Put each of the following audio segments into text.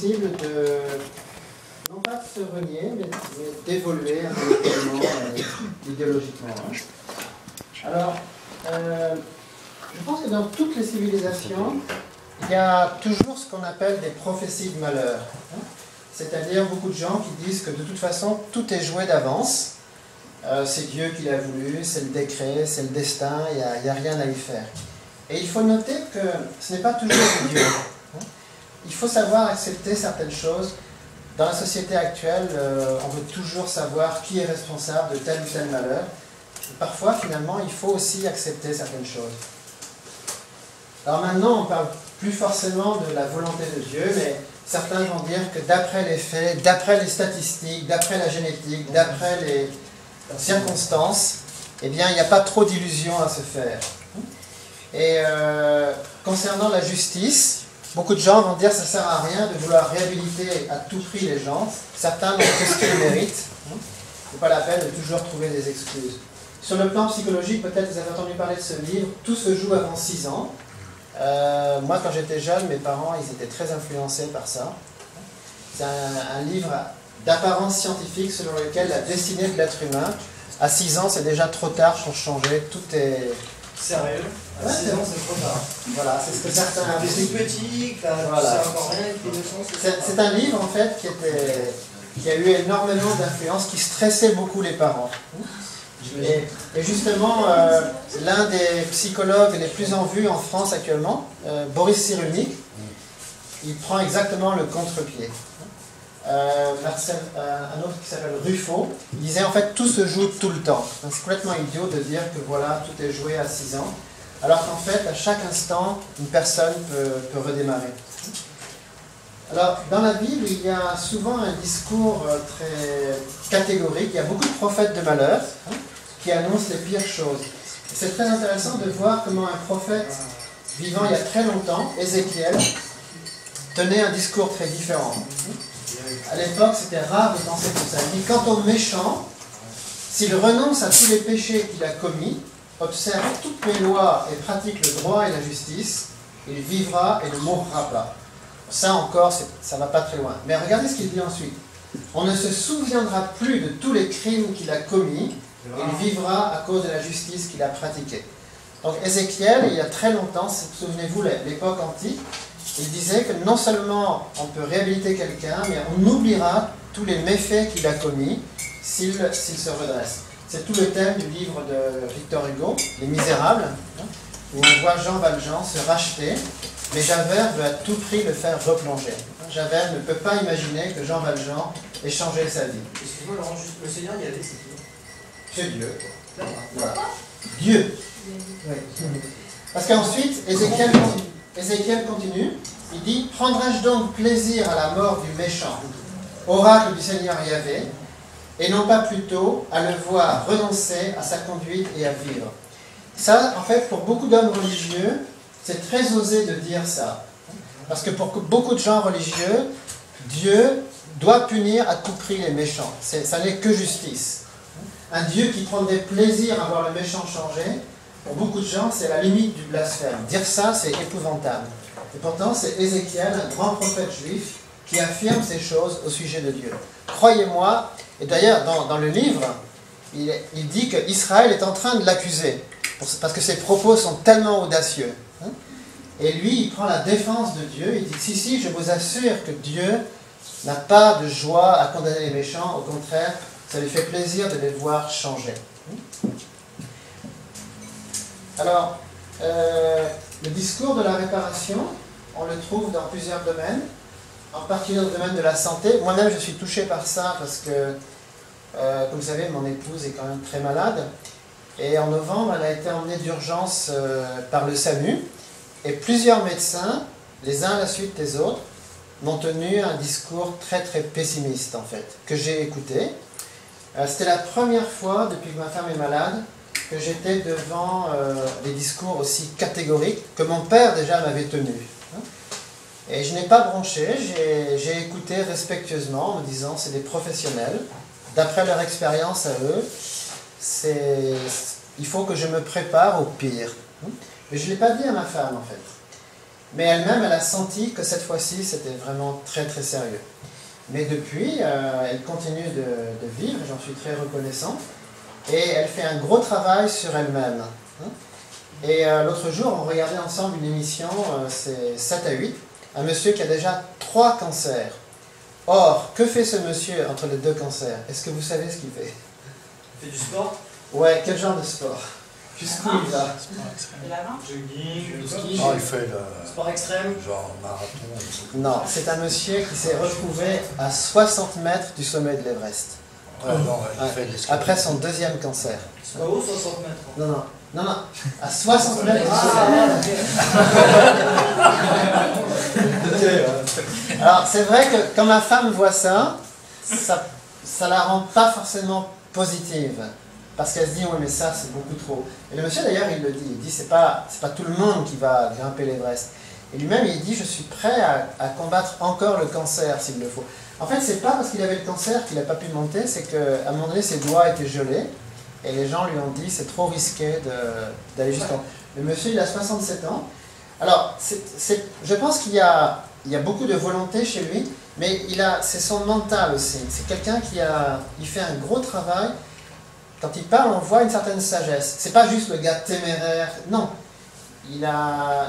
possible de, non pas de se renier, mais d'évoluer intellectuellement et idéologiquement. Alors, je pense que dans toutes les civilisations, il y a toujours ce qu'on appelle des prophéties de malheur. C'est-à-dire beaucoup de gens qui disent que de toute façon, tout est joué d'avance. C'est Dieu qui l'a voulu, c'est le décret, c'est le destin, il n'y a rien à y faire. Et il faut noter que ce n'est pas toujours Dieu. Il faut savoir accepter certaines choses. Dans la société actuelle, on veut toujours savoir qui est responsable de tel ou tel malheur. Et parfois, finalement, il faut aussi accepter certaines choses. Alors maintenant, on ne parle plus forcément de la volonté de Dieu, mais certains vont dire que d'après les faits, d'après les statistiques, d'après la génétique, d'après les circonstances, eh bien, il n'y a pas trop d'illusions à se faire. Et concernant la justice, beaucoup de gens vont dire que ça ne sert à rien de vouloir réhabiliter à tout prix les gens. Certains n'ont que ce qu'ils méritent. Ce n'est pas la peine de toujours trouver des excuses. Sur le plan psychologique, peut-être vous avez entendu parler de ce livre, Tout se joue avant 6 ans. Moi, quand j'étais jeune, mes parents, ils étaient très influencés par ça. C'est un livre d'apparence scientifique selon lequel la destinée de l'être humain, à 6 ans, c'est déjà trop tard pour changer. Tout est... Sérieux? À 6 ans, c'est trop tard. Voilà, c'est ce que certains... C'est petit, voilà. c'est encore rien, c'est un livre, en fait, qui a eu énormément d'influence, qui stressait beaucoup les parents. Et justement, l'un des psychologues les plus en vue en France actuellement, Boris Cyrulnik, il prend exactement le contre-pied. Un autre qui s'appelle Ruffo, il disait en fait tout se joue tout le temps. C'est complètement idiot de dire que voilà, tout est joué à 6 ans, alors qu'en fait, à chaque instant, une personne peut redémarrer. Alors, dans la Bible, il y a souvent un discours très catégorique. Il y a beaucoup de prophètes de malheur qui annoncent les pires choses. C'est très intéressant de voir comment un prophète vivant il y a très longtemps, Ézéchiel, tenait un discours très différent. À l'époque, c'était rare de penser comme ça. Il dit, quant au méchant, s'il renonce à tous les péchés qu'il a commis, observe toutes mes lois et pratique le droit et la justice, il vivra et ne mourra pas. Ça encore, ça ne va pas très loin. Mais regardez ce qu'il dit ensuite. On ne se souviendra plus de tous les crimes qu'il a commis, il vivra à cause de la justice qu'il a pratiquée. Donc Ézéchiel, il y a très longtemps, souvenez-vous, l'époque antique, il disait que non seulement on peut réhabiliter quelqu'un, mais on oubliera tous les méfaits qu'il a commis s'il se redresse. C'est tout le thème du livre de Victor Hugo, Les Misérables, où on voit Jean Valjean se racheter, mais Javert veut à tout prix le faire replonger. Javert ne peut pas imaginer que Jean Valjean ait changé sa vie. Excuse-moi Laurent, le Seigneur il a dit c'est qui? C'est Dieu. Voilà. Dieu. Oui. Parce qu'ensuite, Ézéchiel continue, il dit « Prendrai-je donc plaisir à la mort du méchant, oracle du Seigneur Yahvé, et non pas plutôt à le voir renoncer à sa conduite et à vivre ?» Ça, en fait, pour beaucoup d'hommes religieux, c'est très osé de dire ça. Parce que pour beaucoup de gens religieux, Dieu doit punir à tout prix les méchants. Ça n'est que justice. Un Dieu qui prendrait plaisir à voir le méchant changer, pour beaucoup de gens, c'est la limite du blasphème. Dire ça, c'est épouvantable. Et pourtant, c'est Ézéchiel, un grand prophète juif, qui affirme ces choses au sujet de Dieu. Croyez-moi, et d'ailleurs, dans le livre, il dit qu'Israël est en train de l'accuser, parce que ses propos sont tellement audacieux. Et lui, il prend la défense de Dieu, il dit, si, je vous assure que Dieu n'a pas de joie à condamner les méchants, au contraire, ça lui fait plaisir de les voir changer. Alors, le discours de la réparation, on le trouve dans plusieurs domaines, en particulier dans le domaine de la santé. Moi-même, je suis touché par ça parce que, comme vous savez, mon épouse est quand même très malade. Et en novembre, elle a été emmenée d'urgence par le SAMU. Et plusieurs médecins, les uns à la suite des autres, m'ont tenu un discours très très pessimiste, en fait, que j'ai écouté. C'était la première fois, depuis que ma femme est malade, que j'étais devant des discours aussi catégoriques que mon père déjà m'avait tenu. Et je n'ai pas bronché, j'ai écouté respectueusement en me disant c'est des professionnels, d'après leur expérience à eux, il faut que je me prépare au pire. Mais je ne l'ai pas dit à ma femme en fait. mais elle-même, elle a senti que cette fois-ci, c'était vraiment très très sérieux. Mais depuis, elle continue de vivre, j'en suis très reconnaissant, et elle fait un gros travail sur elle-même. Et l'autre jour, on regardait ensemble une émission, c'est 7 à 8, un monsieur qui a déjà 3 cancers. Or, que fait ce monsieur entre les 2 cancers? Est-ce que vous savez ce qu'il fait? Il fait du sport? Ouais, quel genre de sport? Jusqu'où il va? Jogging, ski. Il fait le sport extrême. genre marathon. Non, c'est un monsieur qui s'est retrouvé à 60 mètres du sommet de l'Everest. Ouais, non, il fait Après son 2e cancer. Pas haut, 60 mètres. Non, non, non, non, à 60 mètres du sommet. Alors, c'est vrai que quand ma femme voit ça, ça la rend pas forcément positive. Parce qu'elle se dit, oui, mais ça, c'est beaucoup trop. Et le monsieur, d'ailleurs, il le dit. Il dit, c'est pas tout le monde qui va grimper l'Everest. Et lui-même, il dit, je suis prêt à combattre encore le cancer, s'il le faut. En fait, c'est pas parce qu'il avait le cancer qu'il n'a pas pu monter, c'est qu'à un moment donné, ses doigts étaient gelés. Et les gens lui ont dit, c'est trop risqué d'aller jusqu'en... Le monsieur, il a 67 ans. Alors, je pense qu'il y a beaucoup de volonté chez lui, mais c'est son mental aussi. C'est quelqu'un il fait un gros travail. Quand il parle, on voit une certaine sagesse. C'est pas juste le gars téméraire, non.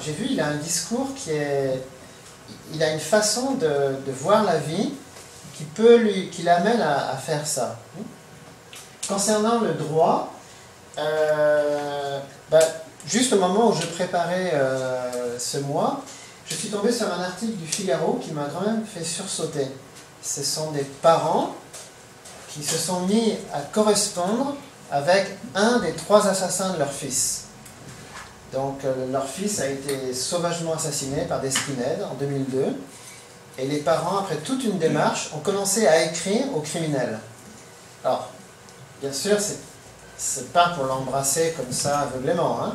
J'ai vu, il a un discours il a une façon de voir la vie qui l'amène à faire ça. Concernant le droit, juste au moment où je préparais ce mois, je suis tombé sur un article du Figaro qui m'a quand même fait sursauter. Ce sont des parents qui se sont mis à correspondre avec un des 3 assassins de leur fils. Donc leur fils a été sauvagement assassiné par des skinheads en 2002, et les parents, après toute une démarche, ont commencé à écrire au criminel. Alors, bien sûr, c'est pas pour l'embrasser comme ça aveuglément, hein.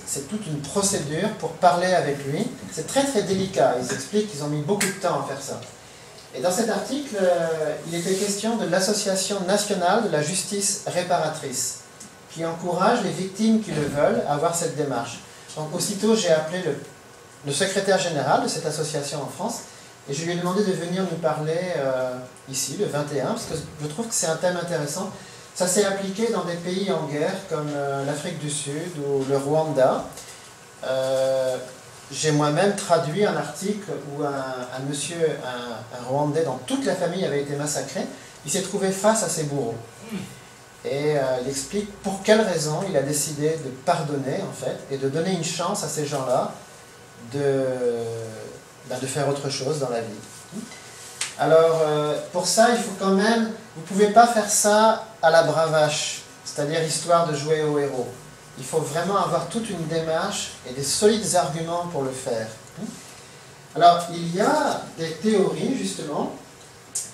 C'est toute une procédure pour parler avec lui. C'est très très délicat, ils expliquent qu'ils ont mis beaucoup de temps à faire ça. Et dans cet article, il était question de l'Association nationale de la justice réparatrice, qui encourage les victimes qui le veulent à avoir cette démarche. Donc aussitôt, j'ai appelé le secrétaire général de cette association en France, et je lui ai demandé de venir nous parler ici, le 21, parce que je trouve que c'est un thème intéressant. Ça s'est appliqué dans des pays en guerre, comme l'Afrique du Sud ou le Rwanda. J'ai moi-même traduit un article où un monsieur, un Rwandais dont toute la famille avait été massacrée, il s'est trouvé face à ses bourreaux. Et il explique pour quelle raison il a décidé de pardonner, en fait, et de donner une chance à ces gens-là de faire autre chose dans la vie. Alors, pour ça, il faut quand même... Vous ne pouvez pas faire ça à la bravache, c'est-à-dire histoire de jouer au héros. Il faut vraiment avoir toute une démarche et des solides arguments pour le faire. Alors, il y a des théories, justement,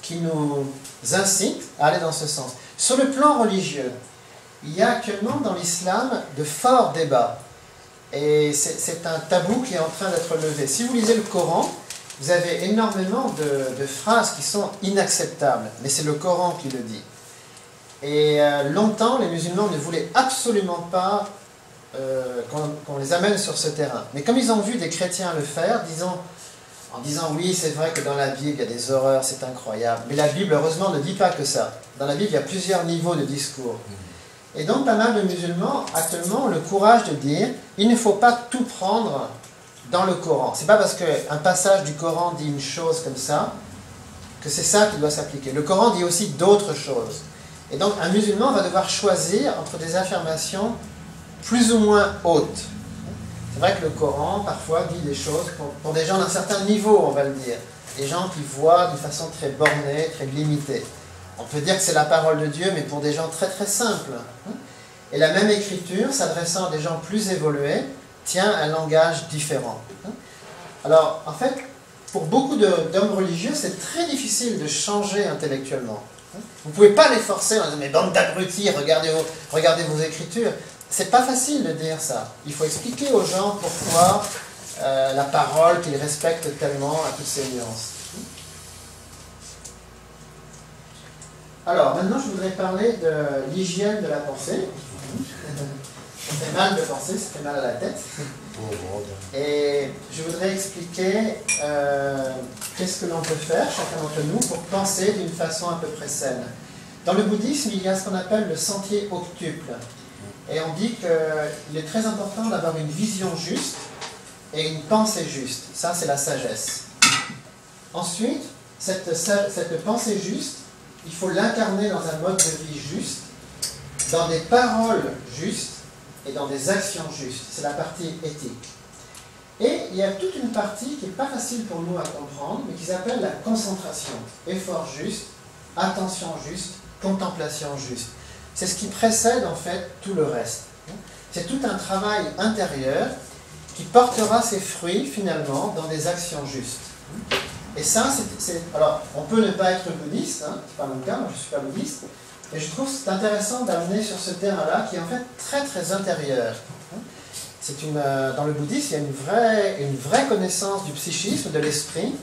qui nous incitent à aller dans ce sens. Sur le plan religieux, il y a actuellement dans l'islam de forts débats. Et c'est un tabou qui est en train d'être levé. Si vous lisez le Coran, vous avez énormément de phrases qui sont inacceptables, mais c'est le Coran qui le dit. Et longtemps, les musulmans ne voulaient absolument pas qu'on les amène sur ce terrain. Mais comme ils ont vu des chrétiens le faire, en disant oui, c'est vrai que dans la Bible, il y a des horreurs, c'est incroyable. Mais la Bible, heureusement, ne dit pas que ça. Dans la Bible, il y a plusieurs niveaux de discours. Et donc, pas mal de musulmans, actuellement, ont le courage de dire il ne faut pas tout prendre dans le Coran. C'est pas parce qu'un passage du Coran dit une chose comme ça que c'est ça qui doit s'appliquer. Le Coran dit aussi d'autres choses. Et donc, un musulman va devoir choisir entre des affirmations plus ou moins hautes. C'est vrai que le Coran, parfois, dit des choses pour des gens d'un certain niveau, on va le dire. Des gens qui voient d'une façon très bornée, très limitée. On peut dire que c'est la parole de Dieu, mais pour des gens très très simples. Et la même écriture, s'adressant à des gens plus évolués, tient un langage différent. Alors, en fait, pour beaucoup d'hommes religieux, c'est très difficile de changer intellectuellement. Vous ne pouvez pas les forcer en disant « mais bande d'abrutis, regardez vos écritures ». C'est pas facile de dire ça. Il faut expliquer aux gens pourquoi la parole qu'ils respectent tellement a toutes ces nuances. Alors, maintenant, je voudrais parler de l'hygiène de la pensée. Ça fait mal de penser, ça fait mal à la tête. Et je voudrais expliquer qu'est-ce que l'on peut faire, chacun d'entre nous, pour penser d'une façon à peu près saine. Dans le bouddhisme, il y a ce qu'on appelle le sentier octuple. Et on dit qu'il est très important d'avoir une vision juste et une pensée juste. Ça, c'est la sagesse. Ensuite, cette pensée juste, il faut l'incarner dans un mode de vie juste, dans des paroles justes et dans des actions justes. C'est la partie éthique. Et il y a toute une partie qui n'est pas facile pour nous à comprendre, mais qui s'appelle la concentration. Effort juste, attention juste, contemplation juste. C'est ce qui précède en fait tout le reste. C'est tout un travail intérieur qui portera ses fruits finalement dans des actions justes. Et ça, alors, on peut ne pas être bouddhiste, hein, c'est pas mon cas, moi je ne suis pas bouddhiste, et je trouve que c'est intéressant d'amener sur ce terrain-là qui est en fait très très intérieur. Dans le bouddhisme, il y a une vraie connaissance du psychisme, de l'esprit,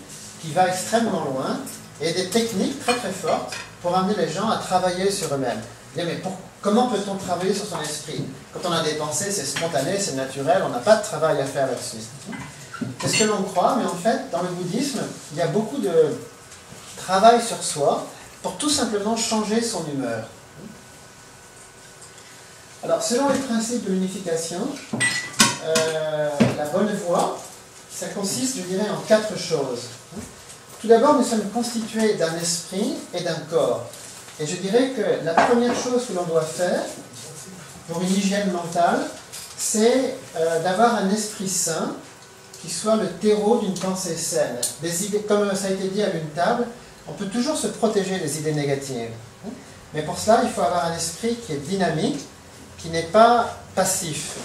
qui va extrêmement loin, et des techniques très très fortes pour amener les gens à travailler sur eux-mêmes. Mais comment peut-on travailler sur son esprit? Quand on a des pensées, c'est spontané, c'est naturel, on n'a pas de travail à faire là-dessus. C'est ce que l'on croit, mais en fait, dans le bouddhisme, il y a beaucoup de travail sur soi pour tout simplement changer son humeur. Alors, selon les principes de l'unification, la bonne voie, ça consiste, je dirais, en 4 choses. Tout d'abord, nous sommes constitués d'un esprit et d'un corps. Et je dirais que la première chose que l'on doit faire pour une hygiène mentale, c'est d'avoir un esprit sain qui soit le terreau d'une pensée saine. Des idées, comme ça a été dit à l'une table, on peut toujours se protéger des idées négatives. Mais pour cela, il faut avoir un esprit qui est dynamique, qui n'est pas passif.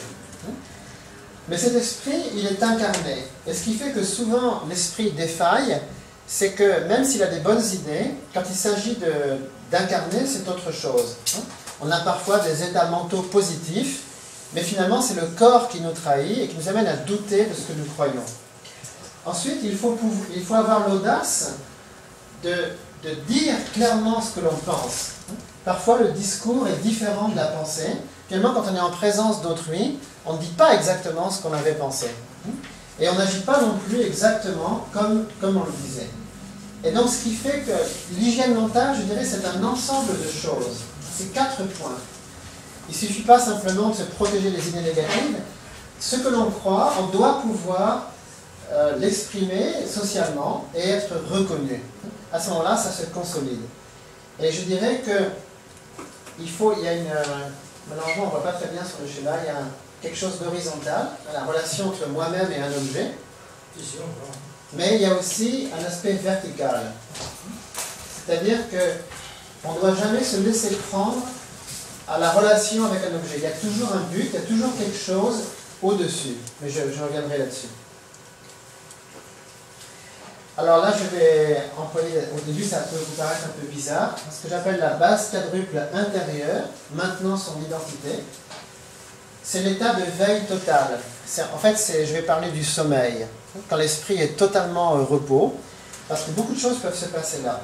Mais cet esprit, il est incarné. Et ce qui fait que souvent l'esprit défaille, c'est que même s'il a des bonnes idées, quand il s'agit d'incarner, c'est autre chose. On a parfois des états mentaux positifs, mais finalement c'est le corps qui nous trahit et qui nous amène à douter de ce que nous croyons. Ensuite, il faut avoir l'audace de dire clairement ce que l'on pense. Parfois le discours est différent de la pensée. Finalement, quand on est en présence d'autrui, on ne dit pas exactement ce qu'on avait pensé. Et on n'agit pas non plus exactement comme on le disait. Et donc ce qui fait que l'hygiène mentale, je dirais, c'est un ensemble de choses. C'est 4 points. Il ne suffit pas simplement de se protéger des idées négatives. Ce que l'on croit, on doit pouvoir l'exprimer socialement et être reconnu. À ce moment-là, ça se consolide. Et je dirais que malheureusement on ne voit pas très bien sur le schéma, il y a quelque chose d'horizontal, la relation entre moi-même et un objet. Mais il y a aussi un aspect vertical. C'est-à-dire qu'on ne doit jamais se laisser prendre à la relation avec un objet. Il y a toujours un but, il y a toujours quelque chose au-dessus. Mais je reviendrai là-dessus. Alors là, je vais employer, au début ça peut vous paraître un peu bizarre, ce que j'appelle la base quadruple intérieure, maintenant son identité. C'est l'état de veille totale. En fait, je vais parler du sommeil, quand l'esprit est totalement au repos, parce que beaucoup de choses peuvent se passer là.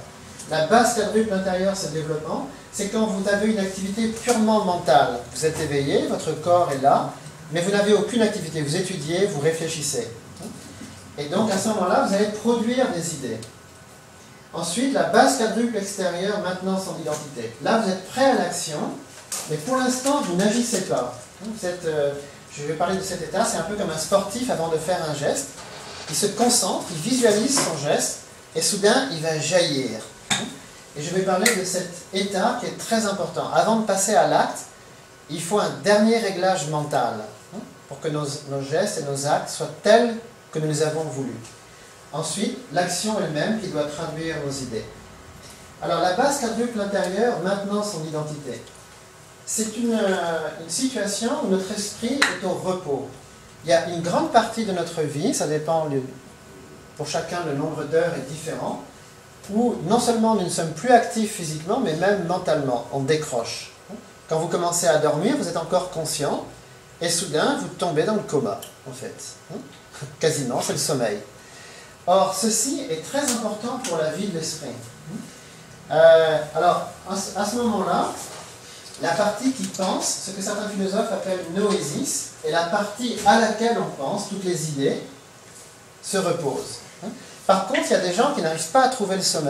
La base quadruple intérieure, c'est le développement, c'est quand vous avez une activité purement mentale. Vous êtes éveillé, votre corps est là, mais vous n'avez aucune activité, vous étudiez, vous réfléchissez. Et donc à ce moment-là, vous allez produire des idées. Ensuite, la base quadruple extérieure, maintenant son identité. Là, vous êtes prêt à l'action, mais pour l'instant, vous n'agissez pas. Je vais parler de cet état, c'est un peu comme un sportif avant de faire un geste. Il se concentre, il visualise son geste, et soudain, il va jaillir. Et je vais parler de cet état qui est très important. Avant de passer à l'acte, il faut un dernier réglage mental pour que nos gestes et nos actes soient tels que nous les avons voulu. Ensuite, l'action elle-même qui doit traduire nos idées. Alors la base quadruple intérieure, maintenant son identité. C'est une situation où notre esprit est au repos. Il y a une grande partie de notre vie, ça dépend, pour chacun le nombre d'heures est différent, où non seulement nous ne sommes plus actifs physiquement, mais même mentalement, on décroche. Quand vous commencez à dormir, vous êtes encore conscient, et soudain, vous tombez dans le coma, en fait. Quasiment, c'est le sommeil. Or, ceci est très important pour la vie de l'esprit. Alors, à ce moment-là, la partie qui pense, ce que certains philosophes appellent noésis, est la partie à laquelle on pense, toutes les idées, se reposent. Par contre, il y a des gens qui n'arrivent pas à trouver le sommeil.